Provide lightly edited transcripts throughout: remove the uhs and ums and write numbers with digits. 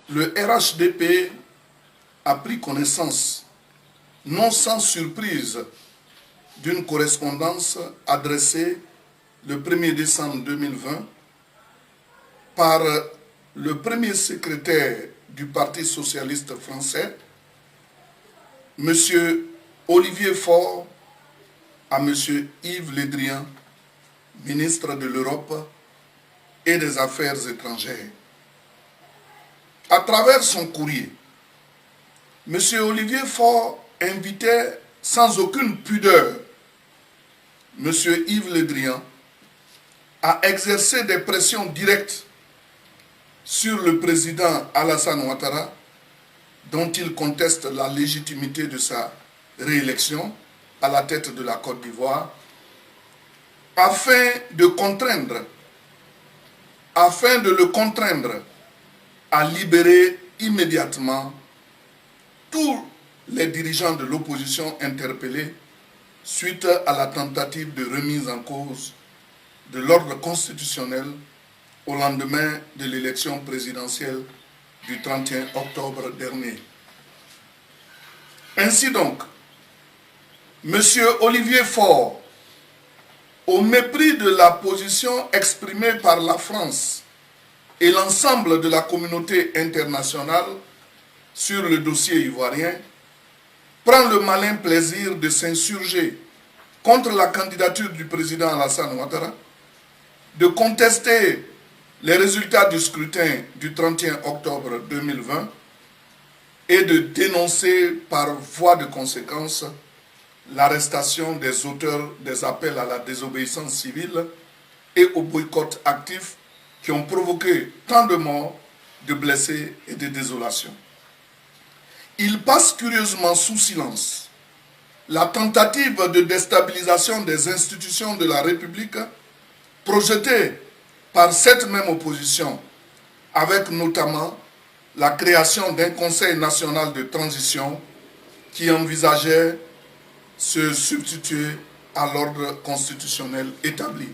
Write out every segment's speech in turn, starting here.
le RHDP a pris connaissance, non sans surprise, d'une correspondance adressée le 1er décembre 2020 par le premier secrétaire du Parti socialiste français, M. Olivier Faure, à M. Yves Le Drian, ministre de l'Europe et des Affaires étrangères. À travers son courrier, M. Olivier Faure invitait sans aucune pudeur M. Yves Le Drian à exercer des pressions directes sur le président Alassane Ouattara, dont il conteste la légitimité de sa réélection à la tête de la Côte d'Ivoire, afin de le contraindre à libérer immédiatement tous les dirigeants de l'opposition interpellés suite à la tentative de remise en cause de l'ordre constitutionnel au lendemain de l'élection présidentielle du 31 octobre dernier. Ainsi donc, M. Olivier Faure, au mépris de la position exprimée par la France et l'ensemble de la communauté internationale sur le dossier ivoirien, prend le malin plaisir de s'insurger contre la candidature du président Alassane Ouattara, de contester les résultats du scrutin du 31 octobre 2020 et de dénoncer par voie de conséquence l'arrestation des auteurs des appels à la désobéissance civile et au boycott actif qui ont provoqué tant de morts, de blessés et de désolations. Il passe curieusement sous silence la tentative de déstabilisation des institutions de la République projetée par cette même opposition, avec notamment la création d'un Conseil national de transition qui envisageait se substituer à l'ordre constitutionnel établi.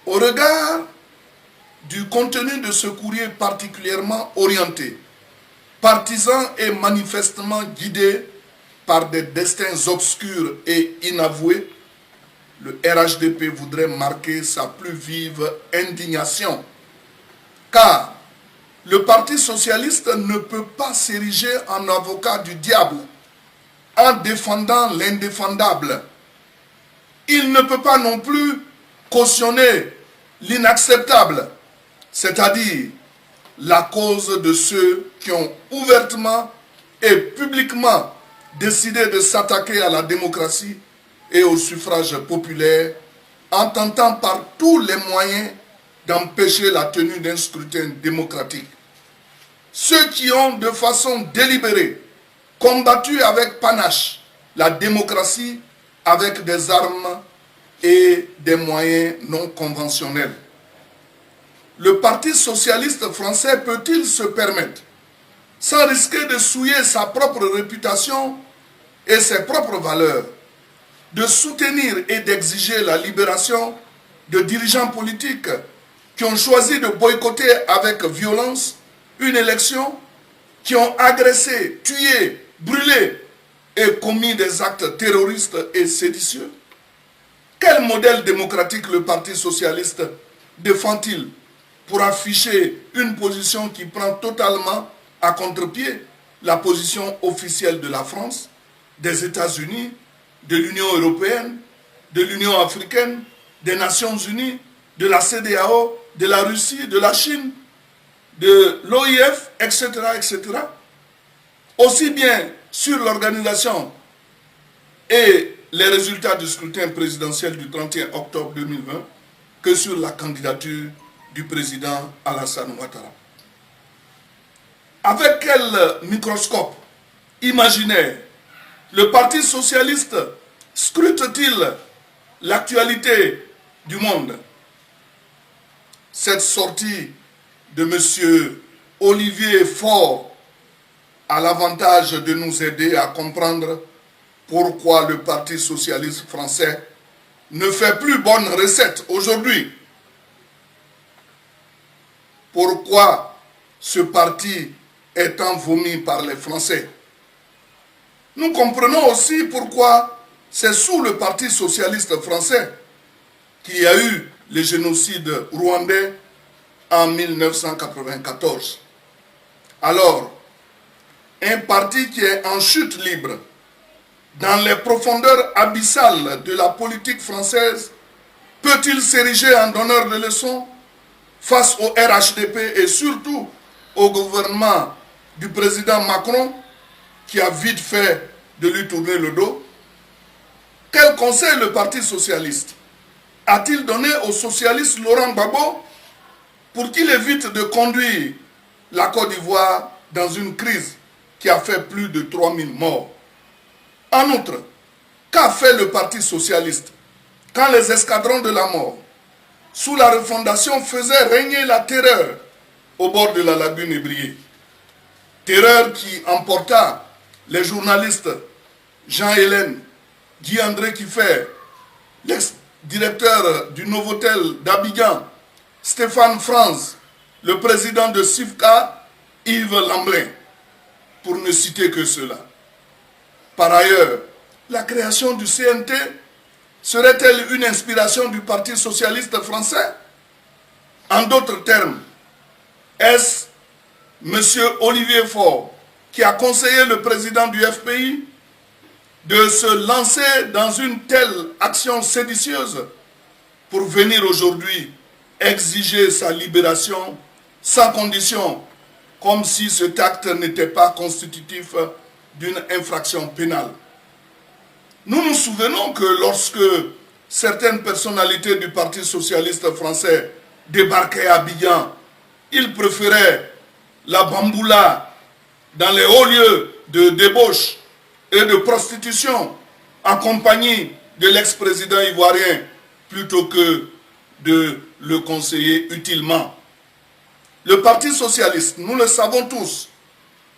Au regard du contenu de ce courrier particulièrement orienté, partisan et manifestement guidé par des destins obscurs et inavoués, le RHDP voudrait marquer sa plus vive indignation. Car le Parti socialiste ne peut pas s'ériger en avocat du diable en défendant l'indéfendable. Il ne peut pas non plus cautionner l'inacceptable, c'est-à-dire la cause de ceux qui ont ouvertement et publiquement décidé de s'attaquer à la démocratie et au suffrage populaire en tentant par tous les moyens d'empêcher la tenue d'un scrutin démocratique. Ceux qui ont de façon délibérée combattu avec panache la démocratie avec des armes et des moyens non conventionnels. Le Parti socialiste français peut-il se permettre, sans risquer de souiller sa propre réputation et ses propres valeurs, de soutenir et d'exiger la libération de dirigeants politiques qui ont choisi de boycotter avec violence une élection, qui ont agressé, tué, brûlé et commis des actes terroristes et séditieux? Quel modèle démocratique le Parti socialiste défend-il pour afficher une position qui prend totalement à contre-pied la position officielle de la France, des États-Unis, de l'Union européenne, de l'Union africaine, des Nations unies, de la CEDEAO, de la Russie, de la Chine, de l'OIF, etc., etc. Aussi bien sur l'organisation et les résultats du scrutin présidentiel du 31 octobre 2020 que sur la candidature du président Alassane Ouattara. Avec quel microscope imaginaire le Parti socialiste scrute-t-il l'actualité du monde? Cette sortie de M. Olivier Faure a l'avantage de nous aider à comprendre pourquoi le Parti socialiste français ne fait plus bonne recette aujourd'hui. Pourquoi ce parti étant vomi par les Français. Nous comprenons aussi pourquoi c'est sous le Parti socialiste français qu'il y a eu le génocide rwandais en 1994. Alors, un parti qui est en chute libre, dans les profondeurs abyssales de la politique française, peut-il s'ériger en donneur de leçons face au RHDP et surtout au gouvernement du président Macron qui a vite fait de lui tourner le dos? Quel conseil le Parti socialiste a-t-il donné au socialiste Laurent Gbagbo pour qu'il évite de conduire la Côte d'Ivoire dans une crise qui a fait plus de 3000 morts? En outre, qu'a fait le Parti socialiste quand les escadrons de la mort, sous la refondation, faisaient régner la terreur au bord de la lagune Ébriée? Terreur qui emporta les journalistes Jean-Hélène, Guy-André Kifer, l'ex-directeur du Novotel d'Abidjan, Stéphane Franz, le président de SIFCA, Yves Lamblin, pour ne citer que cela. Par ailleurs, la création du CNT serait-elle une inspiration du Parti socialiste français? En d'autres termes, est-ce M. Olivier Faure qui a conseillé le président du FPI de se lancer dans une telle action séditieuse pour venir aujourd'hui exiger sa libération sans condition, comme si cet acte n'était pas constitutif d'une infraction pénale? Nous nous souvenons que lorsque certaines personnalités du Parti socialiste français débarquaient à Abidjan, ils préféraient la bamboula dans les hauts lieux de débauche et de prostitution en compagnie de l'ex-président ivoirien plutôt que de le conseiller utilement. Le Parti socialiste, nous le savons tous,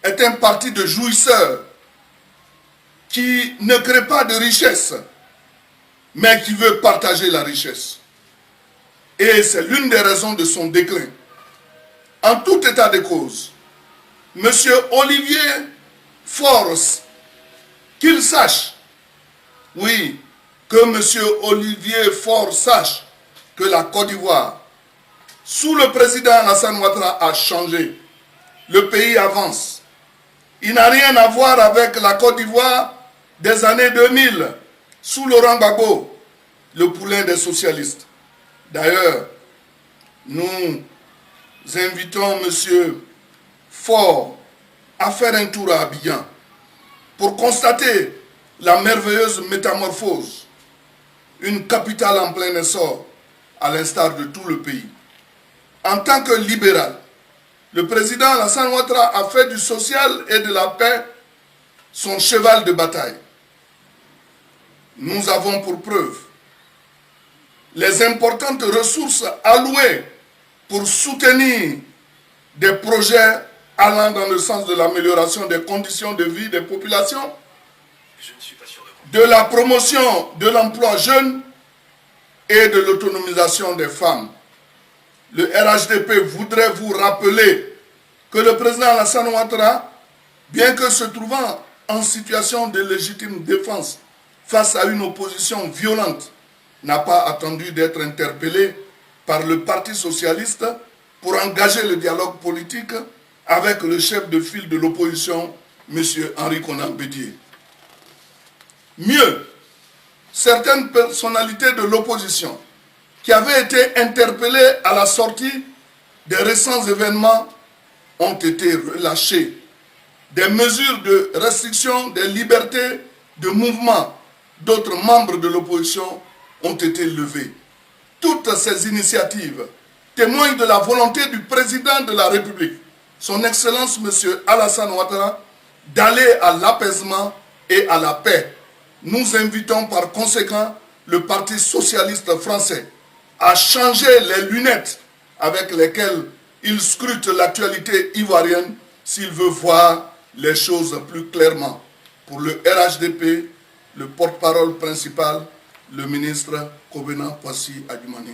est un parti de jouisseurs qui ne crée pas de richesse, mais qui veut partager la richesse. Et c'est l'une des raisons de son déclin. En tout état de cause, M. Olivier Faure, qu'il sache, oui, que M. Olivier Faure sache que la Côte d'Ivoire, sous le président Alassane Ouattara, a changé. Le pays avance. Il n'a rien à voir avec la Côte d'Ivoire des années 2000, sous Laurent Gbagbo, le poulain des socialistes. D'ailleurs, nous invitons M. Faure à faire un tour à Abidjan pour constater la merveilleuse métamorphose, une capitale en plein essor, à l'instar de tout le pays. En tant que libéral, le président Alassane Ouattara a fait du social et de la paix son cheval de bataille. Nous avons pour preuve les importantes ressources allouées pour soutenir des projets allant dans le sens de l'amélioration des conditions de vie des populations, de la promotion de l'emploi jeune et de l'autonomisation des femmes. Le RHDP voudrait vous rappeler que le président Alassane Ouattara, bien que se trouvant en situation de légitime défense face à une opposition violente, n'a pas attendu d'être interpellé par le Parti socialiste pour engager le dialogue politique avec le chef de file de l'opposition, M. Henri Konan Bédié. Mieux, certaines personnalités de l'opposition qui avaient été interpellées à la sortie des récents événements ont été relâchées. Des mesures de restriction des libertés de mouvement d'autres membres de l'opposition ont été levées. Toutes ces initiatives témoignent de la volonté du président de la République, son Excellence M. Alassane Ouattara, d'aller à l'apaisement et à la paix. Nous invitons par conséquent le Parti socialiste français à changer les lunettes avec lesquelles il scrute l'actualité ivoirienne s'il veut voir les choses plus clairement. Pour le RHDP, le porte-parole principal, le ministre Kobena Kwasi Adjumani.